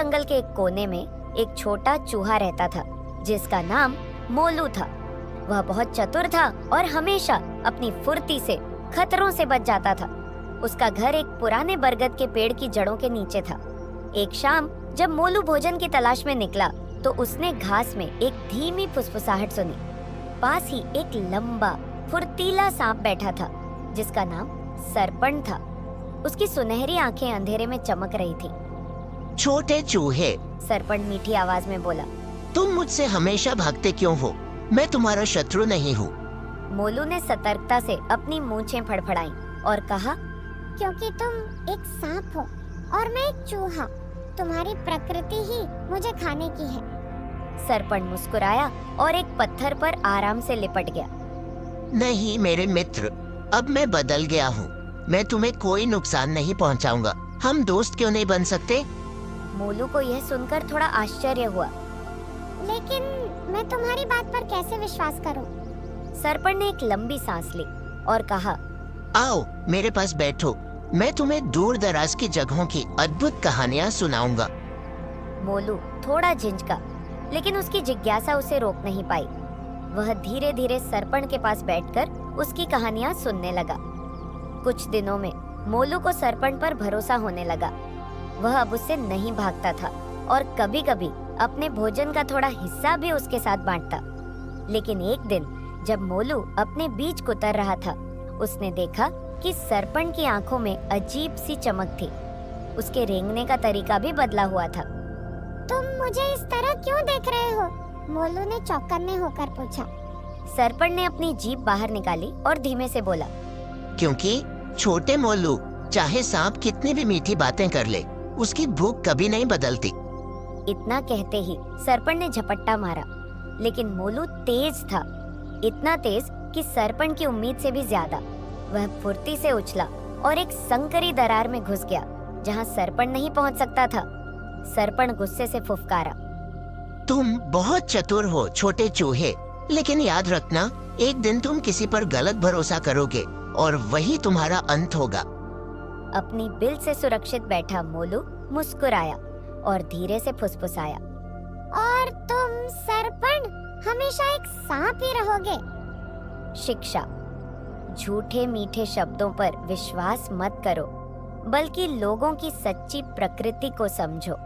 जंगल के एक कोने में एक छोटा चूहा रहता था जिसका नाम मोलू था। वह बहुत चतुर था और हमेशा अपनी फुर्ती से खतरों से बच जाता था। उसका घर एक पुराने बरगद के पेड़ की जड़ों के नीचे था। एक शाम जब मोलू भोजन की तलाश में निकला तो उसने घास में एक धीमी फुसफुसाहट सुनी। पास ही एक लंबा फुर्तीला सांप बैठा था जिसका नाम सरपण था। उसकी सुनहरी आंखें अंधेरे में चमक रही थी। छोटे चूहे, सरपण मीठी आवाज में बोला। तुम मुझसे हमेशा भागते क्यों हो? मैं तुम्हारा शत्रु नहीं हूँ। मोलू ने सतर्कता से अपनी मूंछें फड़फड़ाईं और कहा, क्योंकि तुम एक सांप हो और मैं एक चूहा, तुम्हारी प्रकृति ही मुझे खाने की है। सरपण मुस्कुराया और एक पत्थर पर आराम से लिपट गया। नहीं मेरे मित्र, अब मैं बदल गया हूँ। मैं तुम्हें कोई नुकसान नहीं पहुँचाऊंगा। हम दोस्त क्यों नहीं बन सकते? मोलू को यह सुनकर थोड़ा आश्चर्य हुआ। लेकिन मैं तुम्हारी बात पर कैसे विश्वास करूं? सरपण ने एक लंबी सांस ली और कहा, आओ मेरे पास बैठो। मैं तुम्हें दूर दराज की जगहों की अद्भुत कहानियाँ सुनाऊंगा। मोलू थोड़ा झिझका, लेकिन उसकी जिज्ञासा उसे रोक नहीं पाई। वह धीरे धीरे सरपण के पास बैठकर उसकी कहानियां सुनने लगा। कुछ दिनों में मोलू को सरपण पर भरोसा होने लगा। वह अब उससे नहीं भागता था और कभी-कभी अपने भोजन का थोड़ा हिस्सा भी उसके साथ बांटता। लेकिन एक दिन जब मोलू अपने बीज कुतर रहा था, उसने देखा कि सरपण की आंखों में अजीब सी चमक थी। उसके रेंगने का तरीका भी बदला हुआ था। तुम मुझे इस तरह क्यों देख रहे हो? मोलू ने चौकन्ने होकर पूछा। सरपण ने अपनी जीभ बाहर निकाली और धीमे से बोला, क्योंकि छोटे मोलू, चाहे सांप कितनी भी मीठी बातें कर ले, उसकी भूख कभी नहीं बदलती। इतना कहते ही सरपण ने झपट्टा मारा, लेकिन मोलू तेज था, इतना तेज कि सरपण की उम्मीद से भी ज्यादा। वह फुर्ती से उछला और एक संकरी दरार में घुस गया जहां सरपण नहीं पहुंच सकता था। सरपण गुस्से से फुफकारा, तुम बहुत चतुर हो छोटे चूहे, लेकिन याद रखना, एक दिन तुम किसी पर गलत भरोसा करोगे और वही तुम्हारा अंत होगा। अपनी बिल से सुरक्षित बैठा मोलू मुस्कुराया और धीरे से फुसफुसाया, और तुम सरपण हमेशा एक सांप ही रहोगे। शिक्षा: झूठे मीठे शब्दों पर विश्वास मत करो, बल्कि लोगों की सच्ची प्रकृति को समझो।